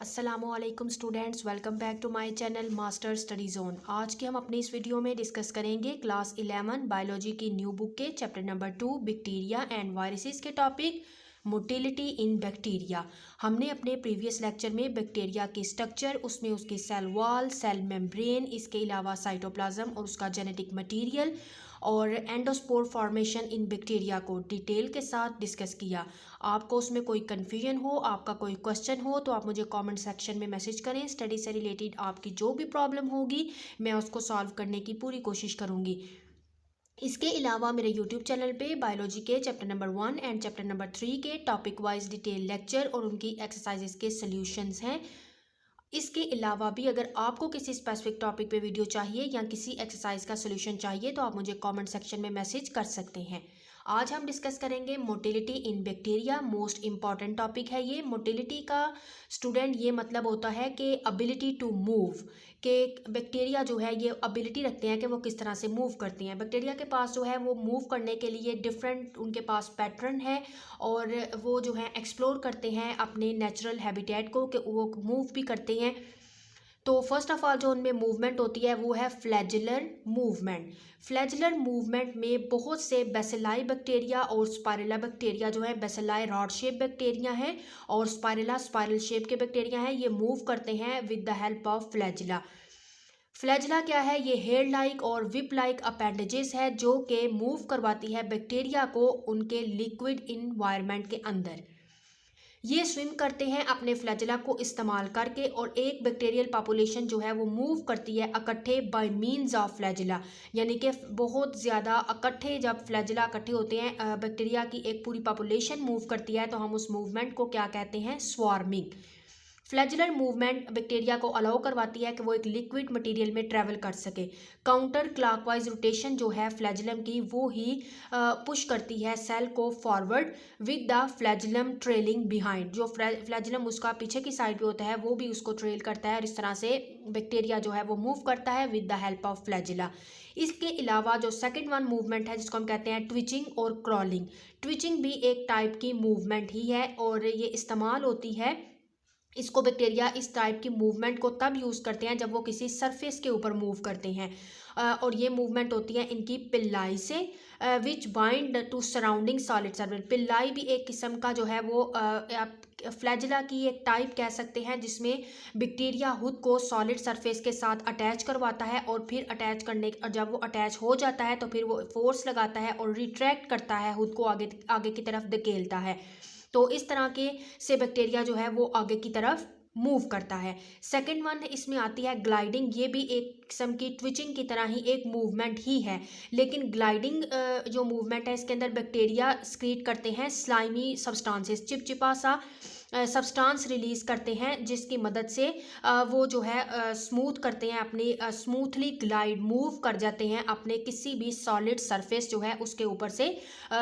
अस्सलामुअलैकुम students, welcome back to my channel master study zone. आज के हम अपने इस वीडियो में डिस्कस करेंगे क्लास 11 बायोलॉजी की न्यू बुक के chapter number 2 bacteria and viruses के टॉपिक मोटिलिटी इन बैक्टीरिया। हमने अपने प्रीवियस लेक्चर में बैक्टीरिया के स्ट्रक्चर, उसमें उसकी सेल वॉल, सेल मेम्ब्रेन, इसके अलावा साइटोप्लाज्म और उसका जेनेटिक मटेरियल और एंडोस्पोर फॉर्मेशन इन बैक्टीरिया को डिटेल के साथ डिस्कस किया। आपको उसमें कोई कन्फ्यूजन हो, आपका कोई क्वेश्चन हो तो आप मुझे कमेंट सेक्शन में मैसेज करें। स्टडी से रिलेटेड आपकी जो भी प्रॉब्लम होगी मैं उसको सॉल्व करने की पूरी कोशिश करूँगी। इसके अलावा मेरे यूट्यूब चैनल पे बायोलॉजी के chapter number 1 and chapter number 3 के टॉपिक वाइज डिटेल लेक्चर और उनकी एक्सरसाइजेस के सॉल्यूशंस हैं। इसके अलावा भी अगर आपको किसी स्पेसिफिक टॉपिक पे वीडियो चाहिए या किसी एक्सरसाइज का सॉल्यूशन चाहिए तो आप मुझे कमेंट सेक्शन में मैसेज कर सकते हैं। आज हम डिस्कस करेंगे motility in bacteria. Most important topic है ये। मोटिलिटी का स्टूडेंट ये मतलब होता है कि एबिलिटी टू मूव, कि बैक्टीरिया जो है ये एबिलिटी रखते हैं कि वो किस तरह से मूव करती हैं। बैक्टीरिया के पास जो है वो मूव करने के लिए डिफरेंट उनके पास पैटर्न है और वो जो है एक्सप्लोर करते हैं अपने नेचुरल हैबिटेट को, कि वो मूव भी करते हैं। तो फर्स्ट ऑफ ऑल जो उनमें मूवमेंट होती है वो है फ्लैजुलर मूवमेंट। फ्लैजुलर मूवमेंट में बहुत से बेसिलाई बैक्टीरिया और स्पाइरेला बैक्टीरिया जो है, बेसिलाई रॉड शेप बैक्टीरिया है और स्पाइरेला स्पाइरल शेप के बैक्टीरिया हैं, ये मूव करते हैं with the help of flagella. Flagella क्या है? ये हेयर लाइक और विप लाइक अपेंडेजेस है जो कि मूव करवाती है बैक्टीरिया को उनके लिक्विड इन्वायरमेंट के अंदर। ये स्विम करते हैं अपने फ्लैजुला को इस्तेमाल करके और एक बैक्टीरियल पॉपुलेशन जो है वो मूव करती है इकट्ठे बाय मींस ऑफ फ्लैजुला, यानी कि बहुत ज़्यादा इकट्ठे जब फ्लैजुला इकट्ठे होते हैं बैक्टीरिया की एक पूरी पॉपुलेशन मूव करती है तो हम उस मूवमेंट को क्या कहते हैं? स्वार्मिंग। फ्लैजुलर मूवमेंट बैक्टीरिया को अलाउ करवाती है कि वो एक लिक्विड मटेरियल में ट्रैवल कर सके। काउंटर क्लॉकवाइज रोटेशन जो है फ्लैजुलम की वो ही पुश करती है सेल को forward with the flagellum trailing behind. जो फ्लैजुलम उसका पीछे की साइड पे होता है वो भी उसको ट्रेल करता है और इस तरह से बैक्टीरिया जो है वो मूव करता है with the help of flagella. इसके अलावा जो सेकेंड वन मूवमेंट है जिसको हम कहते हैं ट्विचिंग और क्रॉलिंग। ट्विचिंग भी एक टाइप की मूवमेंट ही है और ये इस्तेमाल होती है, इसको बैक्टीरिया इस टाइप की मूवमेंट को तब यूज़ करते हैं जब वो किसी सरफेस के ऊपर मूव करते हैं और ये मूवमेंट होती है इनकी पिल्लाई से, which bind to surrounding solid surface. Pili भी एक किस्म का जो है वो आप फ्लैजुला की एक टाइप कह सकते हैं जिसमें बैक्टीरिया खुद को सॉलिड सरफेस के साथ अटैच करवाता है और फिर अटैच करने जब वो अटैच हो जाता है तो फिर वो फोर्स लगाता है और रिट्रैक्ट करता है, खुद को आगे आगे की तरफ धकेलता है। तो इस तरह के से बैक्टीरिया जो है वो आगे की तरफ मूव करता है। सेकेंड वन इसमें आती है ग्लाइडिंग। ये भी एक किस्म की ट्विचिंग की तरह ही एक मूवमेंट ही है, लेकिन ग्लाइडिंग जो मूवमेंट है इसके अंदर बैक्टीरिया स्क्रीट करते हैं स्लाइमी सब्सटेंसेस, चिपचिपा सा सब्सटेंस रिलीज करते हैं जिसकी मदद से वो जो है स्मूथ करते हैं अपनी स्मूथली ग्लाइड मूव कर जाते हैं अपने किसी भी सॉलिड सरफेस जो है उसके ऊपर से।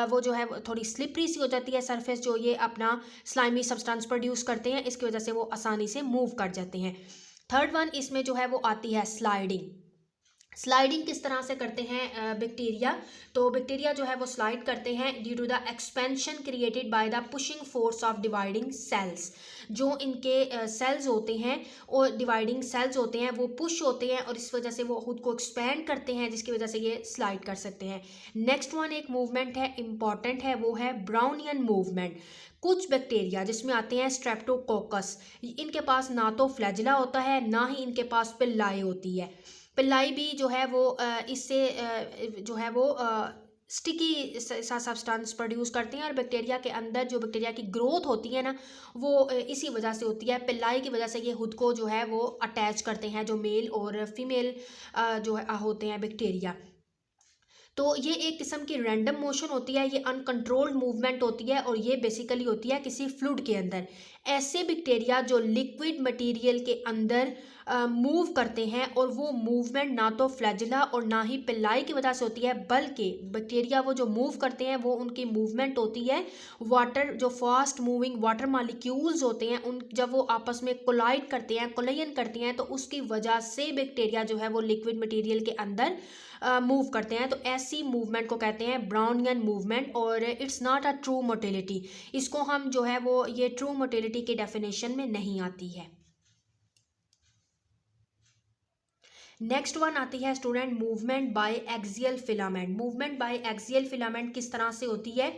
वो जो है थोड़ी स्लिपरी सी हो जाती है सरफेस जो ये अपना स्लाइमी सब्सटेंस प्रोड्यूस करते हैं, इसकी वजह से वो आसानी से मूव कर जाते हैं। थर्ड वन इसमें जो है वो आती है स्लाइडिंग। स्लाइडिंग किस तरह से करते हैं बैक्टीरिया? तो बैक्टीरिया जो है वो स्लाइड करते हैं due to the expansion created by the pushing force of dividing cells. जो इनके सेल्स होते हैं और डिवाइडिंग सेल्स होते हैं वो पुश होते हैं और इस वजह से वो खुद को एक्सपेंड करते हैं जिसकी वजह से ये स्लाइड कर सकते हैं। नेक्स्ट वन एक मूवमेंट है इंपॉर्टेंट है, वो है ब्राउनियन मूवमेंट। कुछ बैक्टीरिया जिसमें आते हैं स्ट्रेप्टोकोकस, इनके पास ना तो फ्लैजुला होता है ना ही इनके पास पिल्लाई होती है। पिल्लाई भी जो है वो इससे जो है वो स्टिकी सा सब्सटेंस प्रोड्यूस करते हैं और बैक्टीरिया के अंदर जो बैक्टीरिया की ग्रोथ होती है ना वो इसी वजह से होती है। पिल्लाई की वजह से ये खुद को जो है वो अटैच करते हैं, जो मेल और फीमेल जो होते हैं बैक्टीरिया। तो ये एक किस्म की रैंडम मोशन होती है, ये अनकंट्रोल्ड मूवमेंट होती है और ये बेसिकली होती है किसी फ्लूइड के अंदर। ऐसे बैक्टीरिया जो लिक्विड मटेरियल के अंदर मूव करते हैं और वो मूवमेंट ना तो फ्लैजुला और ना ही पिल्लाई की वजह से होती है, बल्कि बैक्टीरिया वो जो मूव करते हैं वो उनकी मूवमेंट होती है वाटर, जो फास्ट मूविंग वाटर मॉलिक्यूल्स होते हैं उन जब वो आपस में कोलाइड करते हैं, कोलिजन करते हैं, तो उसकी वजह से बैक्टीरिया जो है वो लिक्विड मटेरियल के अंदर मूव करते हैं। तो ऐसी मूवमेंट को कहते हैं ब्राउनियन मूवमेंट और it's not a true motility. इसको हम जो है वो ये ट्रू मोटिलिटी की डेफिनेशन में नहीं आती है। नेक्स्ट वन आती है student movement by axial filament. Movement by axial filament किस तरह से होती है?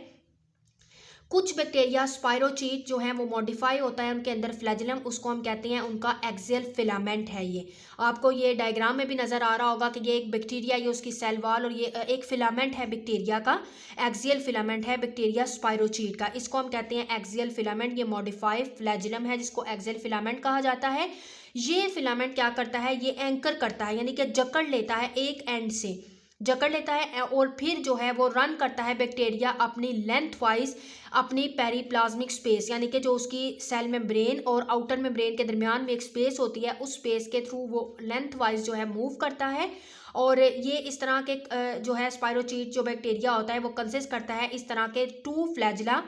कुछ बैक्टीरिया स्पाइरोचीट जो है वो मॉडिफाई होता है उनके अंदर फ्लैजिलम, उसको हम कहते हैं उनका एक्सियल फिलामेंट है। ये आपको ये डायग्राम में भी नज़र आ रहा होगा कि ये एक बैक्टीरिया, ये उसकी सेल वॉल और ये एक फिलामेंट है बैक्टीरिया का, एक्सियल फिलामेंट है बैक्टीरिया स्पाइरोचीट का, इसको हम कहते हैं एक्सियल फिलामेंट। ये मॉडिफाइड फ्लैजिलम है जिसको एक्सियल फिलामेंट कहा जाता है। ये फिलामेंट क्या करता है? ये एंकर करता है, यानी कि जकड़ लेता है, एक एंड से जकड़ लेता है और फिर जो है वो रन करता है बैक्टीरिया अपनी लेंथ वाइज अपनी पेरिप्लाज्मिक स्पेस, यानी कि जो उसकी सेल मेम्ब्रेन और आउटर मेम्ब्रेन के दरमियान में एक स्पेस होती है, उस स्पेस के थ्रू वो लेंथ वाइज जो है मूव करता है। और ये इस तरह के जो है स्पाइरोचीट जो बैक्टीरिया होता है वो कंसिस्ट करता है इस तरह के टू फ्लैजिला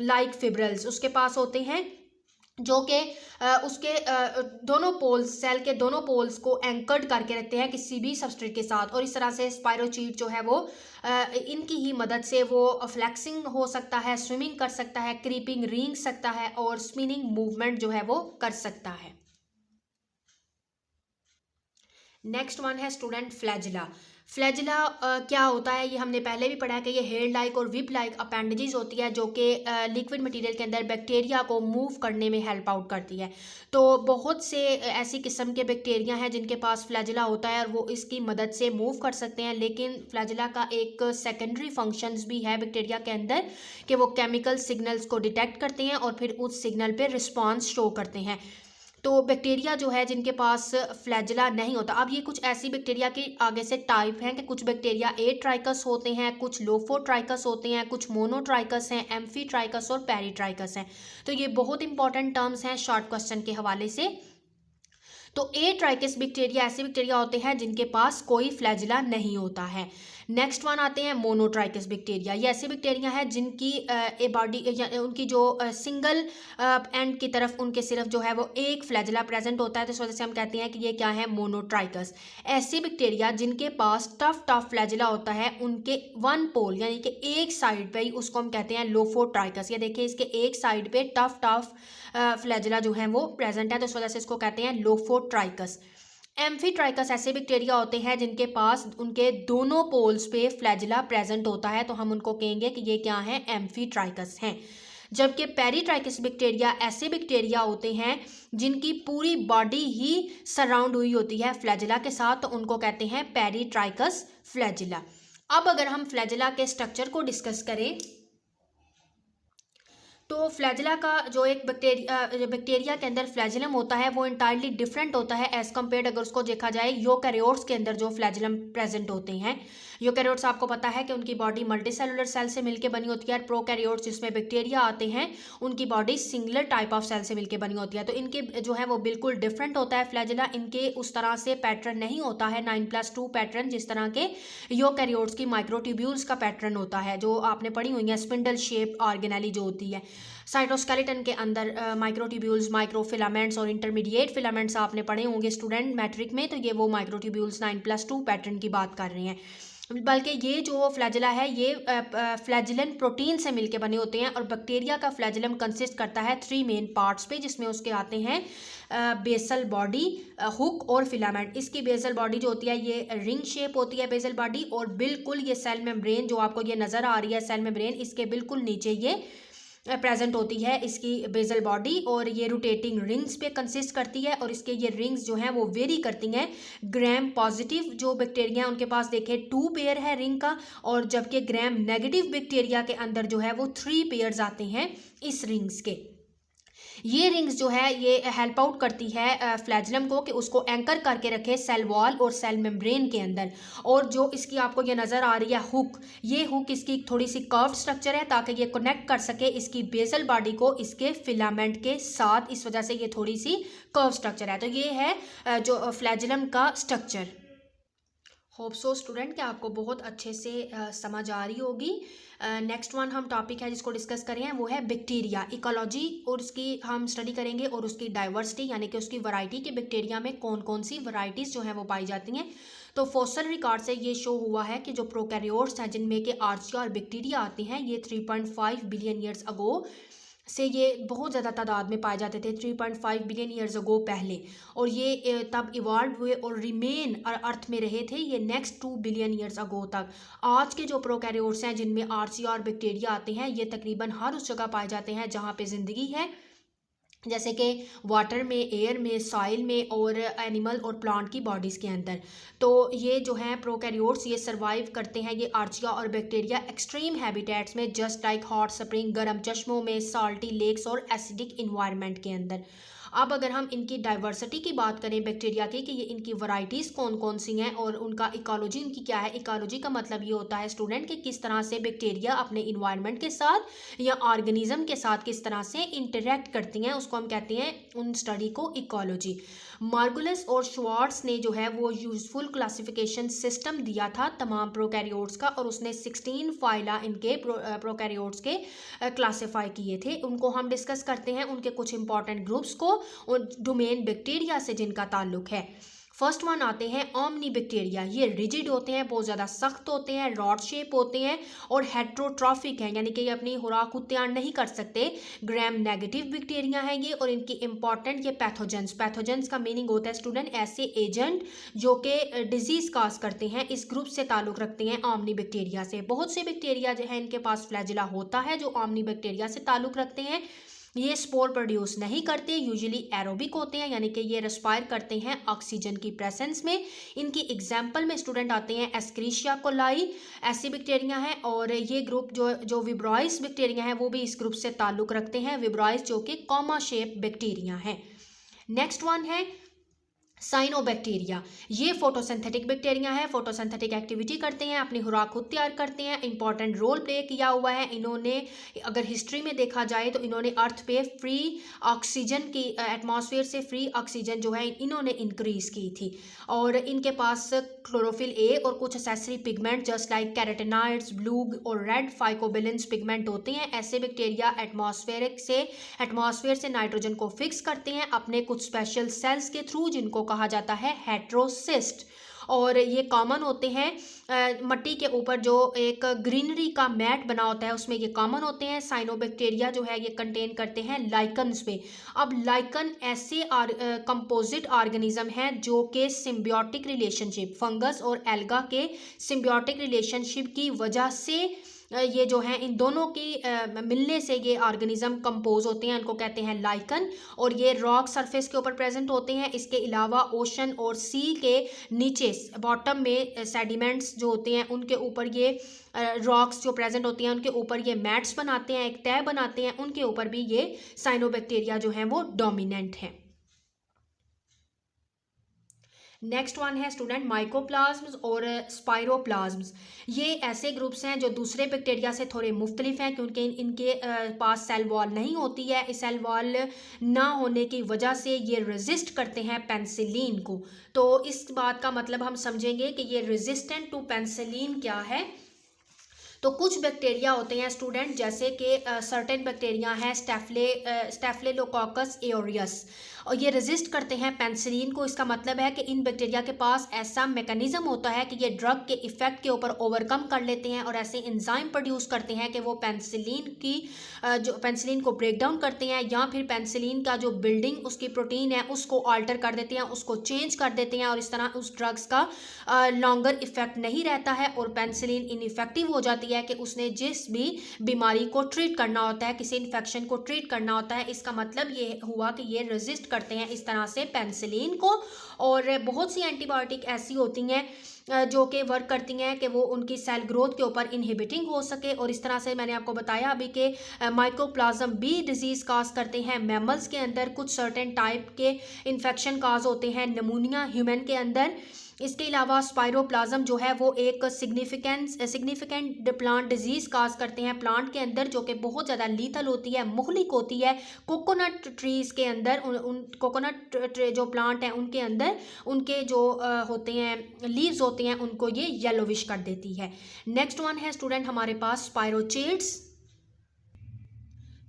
लाइक फिब्रल्स उसके पास होते हैं, जो कि उसके दोनों पोल्स, सेल के दोनों पोल्स को एंकर्ड करके रखते हैं किसी भी सबस्ट्रेट के साथ। और इस तरह से स्पाइरोचीट जो है वो इनकी ही मदद से वो फ्लेक्सिंग हो सकता है, स्विमिंग कर सकता है, क्रीपिंग रेंग सकता है और स्पिनिंग मूवमेंट जो है वो कर सकता है। नेक्स्ट वन है स्टूडेंट फ्लैजिला। फ्लैजिला क्या होता है? ये हमने पहले भी पढ़ा है कि ये हेयर लाइक और विप लाइक अपेंडेजेस होती है जो कि लिक्विड मटेरियल के अंदर बैक्टीरिया को मूव करने में हेल्प आउट करती है। तो बहुत से ऐसी किस्म के बैक्टीरिया हैं जिनके पास फ्लैजिला होता है और वो इसकी मदद से मूव कर सकते हैं। लेकिन फ्लैजिला का एक सेकेंडरी फंक्शंस भी है बैक्टीरिया के अंदर कि वो केमिकल सिग्नल्स को डिटेक्ट करते हैं और फिर उस सिग्नल पे रिस्पॉन्स शो करते हैं। तो बैक्टीरिया जो है जिनके पास फ्लैजिला नहीं होता, अब ये कुछ ऐसी बैक्टीरिया के आगे से टाइप हैं कि कुछ बैक्टीरिया एट्राइकस होते हैं, कुछ लोफोट्राइकस होते हैं, कुछ मोनोट्राइकस हैं, एम्फीट्राइकस और पेरीट्राइकस हैं। तो ये बहुत इंपॉर्टेंट टर्म्स हैं शॉर्ट क्वेश्चन के हवाले से। तो एट्राइकस बैक्टीरिया ऐसे बैक्टीरिया होते हैं जिनके पास कोई फ्लैजिला नहीं होता है। नेक्स्ट वन आते हैं मोनोट्राइकस बैक्टीरिया। ये ऐसे बैक्टीरिया हैं जिनकी बॉडी उनकी जो सिंगल एंड की तरफ उनके सिर्फ जो है वो एक फ्लैजिला प्रेजेंट होता है, तो इस वजह से हम कहते हैं कि ये क्या है? मोनोट्राइकस। ऐसे बैक्टीरिया जिनके पास टफ फ्लैजिला होता है उनके वन पोल यानी कि एक साइड पे ही, उसको हम कहते हैं लोफोट्राइकस। ये देखिए इसके एक साइड पे टफ फ्लैजिला जो है वो प्रेजेंट है, तो इस वजह से इसको कहते हैं लोफोट्राइकस। एम्फीट्राइकस ऐसे बैक्टीरिया होते हैं जिनके पास उनके दोनों पोल्स पे फ्लैजिला प्रेजेंट होता है, तो हम उनको कहेंगे कि ये क्या है? एम्फीट्राइकस हैं। जबकि पेरीट्राइकस बैक्टीरिया ऐसे बैक्टीरिया होते हैं जिनकी पूरी बॉडी ही सराउंड हुई होती है फ्लैजिला के साथ, तो उनको कहते हैं पेरीट्राइकस फ्लैजिला। अब अगर हम फ्लैजिला के स्ट्रक्चर को डिस्कस करें तो फ्लैजिला का जो एक बैक्टीरिया के अंदर फ्लैजिलम होता है वो इंटायरली डिफरेंट होता है एज कम्पेयर्ड अगर उसको देखा जाए यूकैरियोट्स के अंदर जो फ्लैजिलम प्रेजेंट होते हैं। यूकैरियोट्स आपको पता है कि उनकी बॉडी मल्टी सेलुलर सेल से मिलकर बनी होती है, और प्रोकैरियोट्स जिसमें बैक्टीरिया आते हैं उनकी body singular type of cell से मिलकर बनी होती है। तो इनके जो है वो बिल्कुल डिफरेंट होता है फ्लैजिला। इनके उस तरह से पैटर्न नहीं होता है 9+2 पैटर्न जिस तरह के यूकैरियोट्स की माइक्रोट्यूब्यूल्स का पैटर्न होता है, जो आपने पढ़ी हुई है, स्पिंडल शेप ऑर्गेनेली जो होती है। साइटोस्केलेटन के अंदर माइक्रोट्यूब्यूल्स, माइक्रोफिलामेंट्स और इंटरमीडिएट फिलामेंट्स आपने पढ़े होंगे स्टूडेंट मैट्रिक में, तो ये वो माइक्रोट्यूब्यूल्स 9+2 पैटर्न की बात कर रहे हैं। बल्कि ये जो फ्लैजिला है ये फ्लैजिलन प्रोटीन से मिलके बने होते हैं, और बैक्टीरिया का फ्लैजिलम कंसिस्ट करता है 3 मेन पार्ट्स पे, जिसमें उसके आते हैं बेसल बॉडी, हुक और फिलामेंट। इसकी बेसल बॉडी जो होती है ये रिंग शेप होती है बेसल बॉडी, और बिल्कुल ये सेल मेम्ब्रेन जो आपको ये नज़र आ रही है सेल मेम्ब्रेन, इसके बिल्कुल नीचे ये प्रेजेंट होती है इसकी बेसल बॉडी, और ये रोटेटिंग रिंग्स पे कंसिस्ट करती है, और इसके ये रिंग्स जो हैं वो वेरी करती हैं। ग्राम पॉजिटिव जो बैक्टीरिया हैं उनके पास देखे 2 पेयर है रिंग का, और जबकि ग्राम नेगेटिव बैक्टीरिया के अंदर जो है वो 3 पेयर्स आते हैं इस रिंग्स के। ये रिंग्स जो है ये हेल्प आउट करती है फ्लैजिलम को कि उसको एंकर करके रखे सेल वॉल और सेल मेम्ब्रेन के अंदर। और जो इसकी आपको ये नज़र आ रही है हुक, ये हुक इसकी थोड़ी सी कर्व्ड स्ट्रक्चर है ताकि ये कनेक्ट कर सके इसकी बेसल बॉडी को इसके फिलामेंट के साथ, इस वजह से ये थोड़ी सी कर्व स्ट्रक्चर है। तो ये है जो फ्लैजिलम का स्ट्रक्चर। होप सो स्टूडेंट कि आपको बहुत अच्छे से समझ आ रही होगी। नेक्स्ट वन हम टॉपिक है जिसको डिस्कस करें हैं वो है बैक्टीरिया इकोलॉजी, और उसकी हम स्टडी करेंगे और उसकी डाइवर्सिटी यानी कि उसकी वैरायटी के बैक्टीरिया में कौन कौन सी वैरायटीज़ जो हैं वो पाई जाती हैं। तो फॉसिल रिकॉर्ड से ये शो हुआ है कि जो प्रोकैरियोट्स हैं जिनमें के आर्चिया और बैक्टीरिया आती हैं, ये 3.5 बिलियन ईयर्स अगो से ये बहुत ज़्यादा तादाद में पाए जाते थे 3.5 बिलियन ईयर्स अगो पहले, और ये तब इवॉल्व हुए और रिमेन अर्थ में रहे थे ये नेक्स्ट 2 बिलियन ईयर्स अगो तक। आज के जो प्रोकैरियोट्स हैं जिनमें आर्चिया और बैक्टीरिया आते हैं, ये तकरीबन हर उस जगह पाए जाते हैं जहाँ पे ज़िंदगी है, जैसे कि वाटर में, एयर में, सॉइल में और एनिमल और प्लांट की बॉडीज़ के अंदर। तो ये जो हैं प्रोकैरियोट्स ये सर्वाइव करते हैं, ये आर्चिया और बैक्टीरिया एक्सट्रीम हैबिटेट्स में, जस्ट लाइक हॉट स्प्रिंग, गर्म चश्मों में, साल्टी लेक्स और एसिडिक इन्वायरमेंट के अंदर। अब अगर हम इनकी डाइवर्सिटी की बात करें बैक्टीरिया की, कि ये इनकी वैरायटीज़ कौन कौन सी हैं और उनका इकोलॉजी इनकी क्या है। इकोलॉजी का मतलब ये होता है स्टूडेंट कि किस तरह से बैक्टीरिया अपने इन्वायरमेंट के साथ या ऑर्गेनिज्म के साथ किस तरह से इंटरेक्ट करती हैं, उसको हम कहते हैं उन स्टडी को इकोलॉजी। मार्गुलिस और श्वार्ट्ज ने जो है वो यूजफुल क्लासिफिकेशन सिस्टम दिया था तमाम प्रोकैरियोट्स का, और उसने 16 फाइला इनके प्रोकैरियोट्स के क्लासीफाई किए थे। उनको हम डिस्कस करते हैं, उनके कुछ इंपॉर्टेंट ग्रुप्स को और डोमेन बैक्टीरिया से जिनका ताल्लुक है। फर्स्ट वन आते हैं ओमनी बैक्टीरिया। ये रिजिड होते हैं, बहुत ज़्यादा सख्त होते हैं, रॉड शेप होते हैं और हेट्रोट्रॉफिक हैं, यानी कि ये अपनी खुराक खुद तैयार नहीं कर सकते। ग्राम नेगेटिव बैक्टीरिया हैं ये, और इनकी इंपॉर्टेंट ये पैथोजेंस का मीनिंग होता है स्टूडेंट ऐसे एजेंट जो कि डिजीज काज करते हैं, इस ग्रुप से ताल्लुक रखते हैं ओमनी बैक्टीरिया से। बहुत से बैक्टीरिया जो है इनके पास फ्लैजिला होता है जो ओमनी बैक्टीरिया से ताल्लुक रखते हैं। ये स्पोर प्रोड्यूस नहीं करते, यूजुअली एरोबिक होते हैं, यानी कि ये रेस्पायर करते हैं ऑक्सीजन की प्रेजेंस में। इनकी एग्जाम्पल में स्टूडेंट आते हैं एस्क्रीशिया कोलाई, ऐसे बैक्टीरिया हैं, और ये ग्रुप जो विब्रॉइस बैक्टीरिया हैं वो भी इस ग्रुप से ताल्लुक रखते हैं, विब्रॉइस जो कि कॉमा शेप बैक्टीरिया हैं। नेक्स्ट वन है साइनोबैक्टीरिया। ये फोटोसिंथेटिक बैक्टीरिया है, फोटोसिंथेटिक एक्टिविटी करते हैं, अपनी खुराक खुद तैयार करते हैं, इंपॉर्टेंट रोल प्ले किया हुआ है इन्होंने। अगर हिस्ट्री में देखा जाए तो इन्होंने अर्थ पे फ्री ऑक्सीजन की, एटमॉस्फेयर से फ्री ऑक्सीजन जो है इन्होंने इंक्रीज की थी, और इनके पास क्लोरोफिल ए और कुछ accessory pigment just like carotenoids, blue और रेड फाइकोबिलेंस पिगमेंट होते हैं। ऐसे बैक्टीरिया एटमॉस्फेयर से नाइट्रोजन को फिक्स करते हैं अपने कुछ स्पेशल सेल्स के थ्रू, जिनको कहा जाता है हेट्रोसिस्ट, और ये कॉमन होते हैं मिट्टी के ऊपर जो एक ग्रीनरी का मैट बना होता है उसमें ये कॉमन होते हैं। साइनोबैक्टीरिया जो है ये कंटेन करते हैं लाइकन्स पे। अब लाइकन ऐसे कंपोजिट ऑर्गेनिज्म हैं जो कि सिम्बियोटिक रिलेशनशिप, फंगस और एल्गा के सिम्बियोटिक रिलेशनशिप की वजह से ये जो हैं इन दोनों की मिलने से ये ऑर्गेनिज्म कंपोज होते हैं, इनको कहते हैं लाइकन, और ये रॉक सरफेस के ऊपर प्रेजेंट होते हैं। इसके अलावा ओशन और सी के नीचे बॉटम में सेडिमेंट्स जो होते हैं उनके ऊपर ये रॉक्स जो प्रेजेंट होती हैं उनके ऊपर ये मैट्स बनाते हैं, एक तह बनाते हैं, उनके ऊपर भी ये साइनोबैक्टीरिया जो हैं वो डोमिनेंट हैं। नेक्स्ट वन है स्टूडेंट माइकोप्लाज्म्स और स्पाइरोप्लाज्म्स। ये ऐसे ग्रुप्स हैं जो दूसरे बैक्टीरिया से थोड़े मुख्तलिफ हैं क्योंकि इनके पास सेल वॉल नहीं होती है। इस सेल वॉल ना होने की वजह से ये रेजिस्ट करते हैं पेंसिलिन को। तो इस बात का मतलब हम समझेंगे कि ये रेजिस्टेंट टू पेंसिलिन क्या है। तो कुछ बैक्टीरिया होते हैं स्टूडेंट, जैसे कि सर्टेन बैक्टीरिया हैं स्टेफिलोकोकस एओरियस, और ये रेजिस्ट करते हैं पेंसिलिन को। इसका मतलब है कि इन बैक्टीरिया के पास ऐसा मैकेनिज्म होता है कि ये ड्रग के इफेक्ट के ऊपर ओवरकम कर लेते हैं और ऐसे एंजाइम प्रोड्यूस करते हैं कि वो पेंसिलिन को ब्रेक डाउन करते हैं, या फिर पेंसिलिन का जो बिल्डिंग उसकी प्रोटीन है उसको अल्टर कर देते हैं, उसको चेंज कर देते हैं, और इस तरह उस ड्रग्स का लॉन्गर इफेक्ट नहीं रहता है और पेंसिलिन इनइफेक्टिव हो जाती है कि उसने जिस भी बीमारी को ट्रीट करना होता है, किसी इन्फेक्शन को ट्रीट करना होता है। इसका मतलब ये हुआ कि ये रेजिस्ट करते हैं इस तरह से पेंसिलिन को। और बहुत सी एंटीबायोटिक ऐसी होती हैं जो कि वर्क करती हैं कि वो उनकी सेल ग्रोथ के ऊपर इनहिबिटिंग हो सके, और इस तरह से मैंने आपको बताया अभी कि माइकोप्लाज्म भी डिजीज़ काज करते हैं। मैमल्स के अंदर कुछ सर्टेन टाइप के इन्फेक्शन काज होते हैं, नमूनिया ह्यूमन के अंदर। इसके अलावा स्पाइरोप्लाज्म जो है वो एक सिग्निफिकेंट प्लांट डिजीज़ काज करते हैं प्लांट के अंदर, जो कि बहुत ज़्यादा लीथल होती है, मुहलिक होती है। कोकोनट ट्रीज़ के अंदर कोकोनट जो प्लांट हैं उनके अंदर उनके जो होते हैं लीव्स होते हैं उनको ये येलोविश कर देती है। नेक्स्ट वन है स्टूडेंट हमारे पास स्पाइरोचेट्स।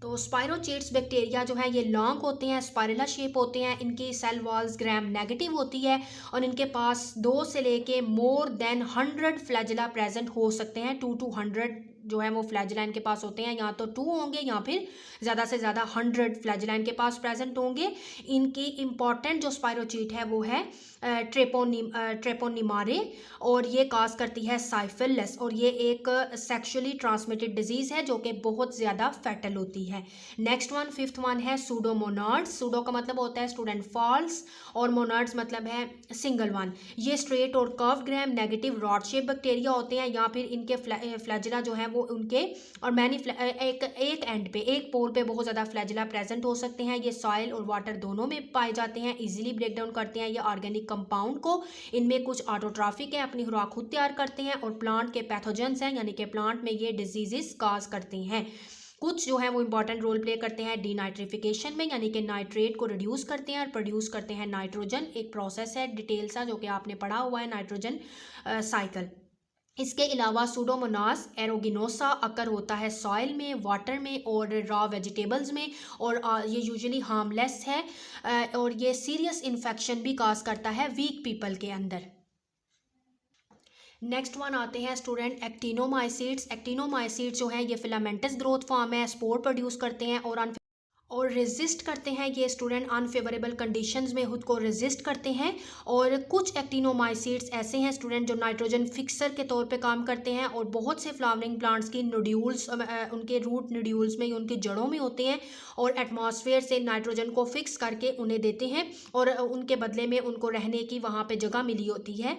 तो स्पाइरोचेट्स बैक्टीरिया जो है ये लॉन्ग होते हैं, स्पाइरला शेप होते हैं, इनकी सेल वॉल्स ग्राम नेगेटिव होती है और इनके पास 2 से लेके मोर देन 100 फ्लैजिला प्रेजेंट हो सकते हैं, 2 to 100 जो है वो फ्लैजिला इनके पास होते हैं, या तो 2 होंगे या फिर ज़्यादा से ज़्यादा 100 फ्लैजिला इनके पास प्रेजेंट होंगे। इनकी इम्पॉर्टेंट जो स्पायरोचीट है वो है ट्रेपोनिमारे, और ये काज करती है साइफिलिस, और ये एक सेक्सुअली ट्रांसमिटेड डिजीज़ है जो कि बहुत ज़्यादा फैटल होती है। नेक्स्ट वन, फिफ्थ वन है सूडोमोनाड्स। सूडो का मतलब होता है स्टूडेंट फॉल्स, और मोनाड्स मतलब है सिंगल वन। ये स्ट्रेट और curve gram negative rod shape bacteria होते हैं, या फिर इनके फ्लैजिला जो है वो उनके और एक एंड पे, एक पोल पे बहुत ज़्यादा फ्लैजिला प्रेजेंट हो सकते हैं। ये सॉइल और वाटर दोनों में पाए जाते हैं, इजीली ब्रेक डाउन करते हैं ये ऑर्गेनिक कंपाउंड को। इनमें कुछ ऑटोट्रॉफिक है, अपनी खुराक खुद तैयार करते हैं, और प्लांट के पैथोजेंस हैं, यानी कि प्लांट में ये डिजीजेस काज करते हैं। कुछ जो है वो इंपॉर्टेंट रोल प्ले करते हैं डीनाइट्रिफिकेशन में, यानी कि नाइट्रेट को रिड्यूस करते हैं और प्रोड्यूस करते हैं नाइट्रोजन। एक प्रोसेस है डिटेल सा जो कि आपने पढ़ा हुआ है, नाइट्रोजन साइकिल। इसके अलावा सूडोमोनास एरोगिनोसा अकर होता है सॉइल में, वाटर में और रॉ वेजिटेबल्स में, और ये यूजुअली हार्मलेस है, और ये सीरियस इन्फेक्शन भी काज करता है वीक पीपल के अंदर। नेक्स्ट वन आते हैं स्टूडेंट एक्टिनोमाइसीड्स। एक्टिनोमाइसीड्स जो है ये फिलामेंटस ग्रोथ फॉर्म है, स्पोर प्रोड्यूस करते हैं और रेजिस्ट करते हैं ये स्टूडेंट अनफेवरेबल कंडीशंस में खुद को रेजिस्ट करते हैं। और कुछ एक्टिनोमाइसीड्स ऐसे हैं स्टूडेंट जो नाइट्रोजन फिक्सर के तौर पे काम करते हैं, और बहुत से फ्लावरिंग प्लांट्स की नोड्यूल्स उनके रूट नोड्यूल्स में, उनकी जड़ों में होते हैं, और एटमॉस्फेयर से नाइट्रोजन को फिक्स करके उन्हें देते हैं, और उनके बदले में उनको रहने की वहाँ पे जगह मिली होती है।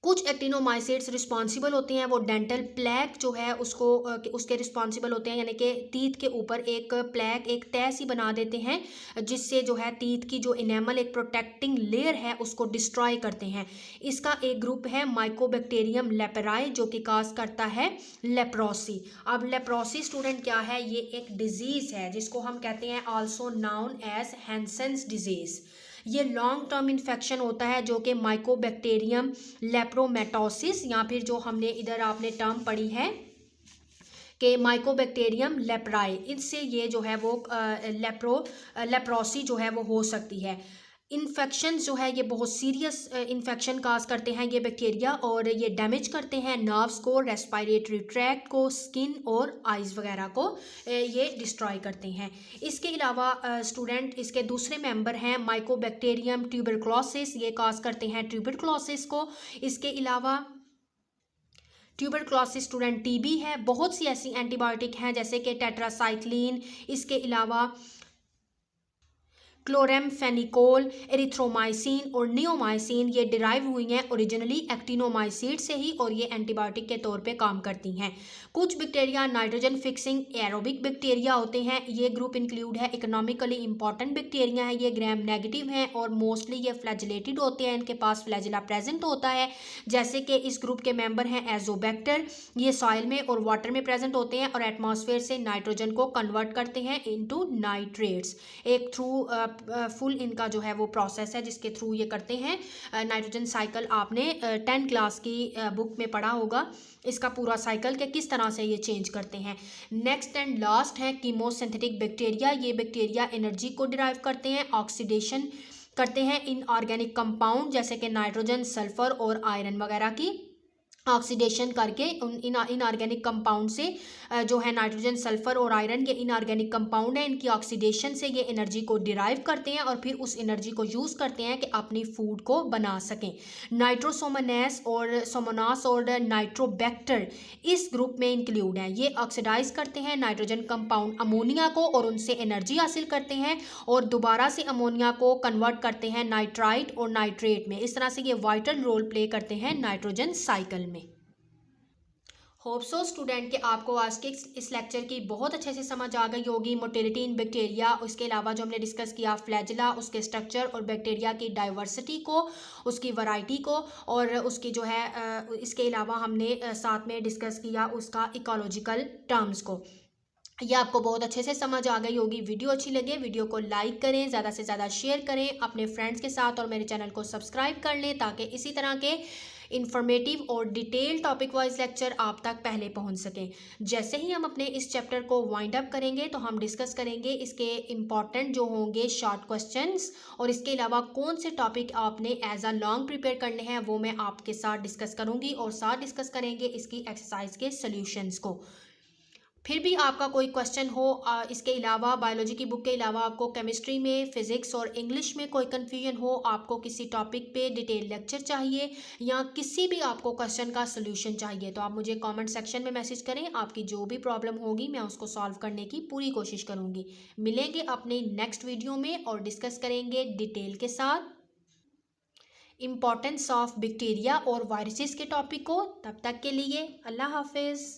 कुछ एक्टिनोमाइसीड्स रिस्पॉन्सिबल होते हैं, वो डेंटल प्लैक जो है उसको उसके रिस्पॉन्सिबल होते हैं, यानी कि टीथ के ऊपर एक प्लैक, एक तह सी बना देते हैं, जिससे जो है टीथ की जो इनेमल एक प्रोटेक्टिंग लेयर है उसको डिस्ट्रॉय करते हैं। इसका एक ग्रुप है माइकोबैक्टीरियम लेपेराई जो कि काज करता है लेप्रोसी। अब लेप्रोसी स्टूडेंट क्या है, ये एक डिजीज़ है जिसको हम कहते हैं also known as Hansen's disease. ये लॉन्ग टर्म इन्फेक्शन होता है जो कि माइकोबैक्टीरियम लेप्रोमेटोसिस, या फिर जो हमने इधर आपने टर्म पढ़ी है कि माइकोबैक्टीरियम लेप्राई, इससे ये जो है वो लेप्रोसी जो है वो हो सकती है। इन्फेक्शन जो है ये बहुत सीरियस इन्फेक्शन काज करते हैं ये बैक्टीरिया, और ये डैमेज करते हैं नर्व्स को, रेस्पिरेटरी ट्रैक्ट को, स्किन और आइज़ वगैरह को ये डिस्ट्रॉय करते हैं। इसके अलावा स्टूडेंट इसके दूसरे मेंबर हैं माइकोबैक्टीरियम ट्यूबरक्लोसिस, ये काज करते हैं ट्यूबरक्लोसिस को। इसके अलावा ट्यूबरक्लोसिस स्टूडेंट टीबी है। बहुत सी ऐसी एंटीबायोटिक हैं जैसे कि टेट्रासाइक्लिन, इसके अलावा क्लोरेमफेनिकोल, एरिथ्रोमाइसिन और नियोमाइसिन, ये डिराइव हुई हैं ओरिजिनली एक्टिनोमाइसीड से ही, और ये एंटीबायोटिक के तौर पे काम करती हैं। कुछ bacteria nitrogen fixing aerobic bacteria होते हैं, ये ग्रुप इंक्लूड है इकोनॉमिकली इंपॉर्टेंट बैक्टीरिया है, ये ग्राम नेगेटिव हैं और मोस्टली ये फ्लैजिलेटेड होते हैं, इनके पास फ्लैजिला प्रेजेंट होता है। जैसे कि इस ग्रुप के मेंबर हैं एजोबैक्टर, ये सॉइल में और वाटर में प्रेजेंट होते हैं और एटमॉस्फेयर से नाइट्रोजन को कन्वर्ट करते हैं इनटू नाइट्रेट्स। एक थ्रू फुल इनका जो है वो प्रोसेस है जिसके थ्रू ये करते हैं। नाइट्रोजन साइकिल आपने 10 क्लास की बुक में पढ़ा होगा, इसका पूरा साइकिल के किस तरह से ये चेंज करते हैं। नेक्स्ट एंड लास्ट है कीमोसिंथेटिक बैक्टीरिया। ये बैक्टीरिया एनर्जी को डिराइव करते हैं, ऑक्सीडेशन करते हैं इन ऑर्गेनिक कंपाउंड जैसे कि नाइट्रोजन, सल्फर और आयरन वगैरह की ऑक्सीडेशन करके इनऑर्गेनिक कंपाउंड से जो है नाइट्रोजन, सल्फर और आयरन, ये इनऑर्गेनिक कंपाउंड है, इनकी ऑक्सीडेशन से ये एनर्जी को डिराइव करते हैं और फिर उस एनर्जी को यूज़ करते हैं कि अपनी फूड को बना सकें। नाइट्रोसोमोनास और नाइट्रोबैक्टर इस ग्रुप में इंक्लूड हैं। ये ऑक्सीडाइज करते हैं नाइट्रोजन कंपाउंड अमोनिया को और उनसे एनर्जी हासिल करते हैं और दोबारा से अमोनिया को कन्वर्ट करते हैं नाइट्राइट और नाइट्रेट में। इस तरह से ये वाइटल रोल प्ले करते हैं नाइट्रोजन साइकिल में। होप सो स्टूडेंट कि आपको आज के इस लेक्चर की बहुत अच्छे से समझ आ गई होगी। मोटिलिटी इन बैक्टीरिया, उसके अलावा जो हमने डिस्कस किया फ्लैजिला, उसके स्ट्रक्चर और बैक्टीरिया की डाइवर्सिटी को, उसकी वैरायटी को, और उसकी जो है इसके अलावा हमने साथ में डिस्कस किया उसका इकोलॉजिकल टर्म्स को। ये आपको बहुत अच्छे से समझ आ गई होगी। वीडियो अच्छी लगे वीडियो को लाइक करें, ज़्यादा से ज़्यादा शेयर करें अपने फ्रेंड्स के साथ और मेरे चैनल को सब्सक्राइब कर लें ताकि इसी तरह के इंफॉर्मेटिव और डिटेल टॉपिक वाइज लेक्चर आप तक पहले पहुंच सकें। जैसे ही हम अपने इस चैप्टर को वाइंड अप करेंगे तो हम डिस्कस करेंगे इसके इम्पॉर्टेंट जो होंगे शॉर्ट क्वेश्चंस, और इसके अलावा कौन से टॉपिक आपने एज अ लॉन्ग प्रिपेयर करने हैं वो मैं आपके साथ डिस्कस करूंगी, और साथ डिस्कस करेंगे इसकी एक्सरसाइज के सॉल्यूशंस को। फिर भी आपका कोई क्वेश्चन हो, इसके अलावा बायोलॉजी की बुक के अलावा आपको केमिस्ट्री में, फिजिक्स और इंग्लिश में कोई कन्फ्यूजन हो, आपको किसी टॉपिक पे डिटेल लेक्चर चाहिए या किसी भी आपको क्वेश्चन का सलूशन चाहिए, तो आप मुझे कमेंट सेक्शन में मैसेज करें। आपकी जो भी प्रॉब्लम होगी मैं उसको सॉल्व करने की पूरी कोशिश करूँगी। मिलेंगे अपने नेक्स्ट वीडियो में और डिस्कस करेंगे डिटेल के साथ इम्पॉर्टेंस ऑफ बैक्टीरिया और वायरसेस के टॉपिक को। तब तक के लिए अल्लाह हाफिज़।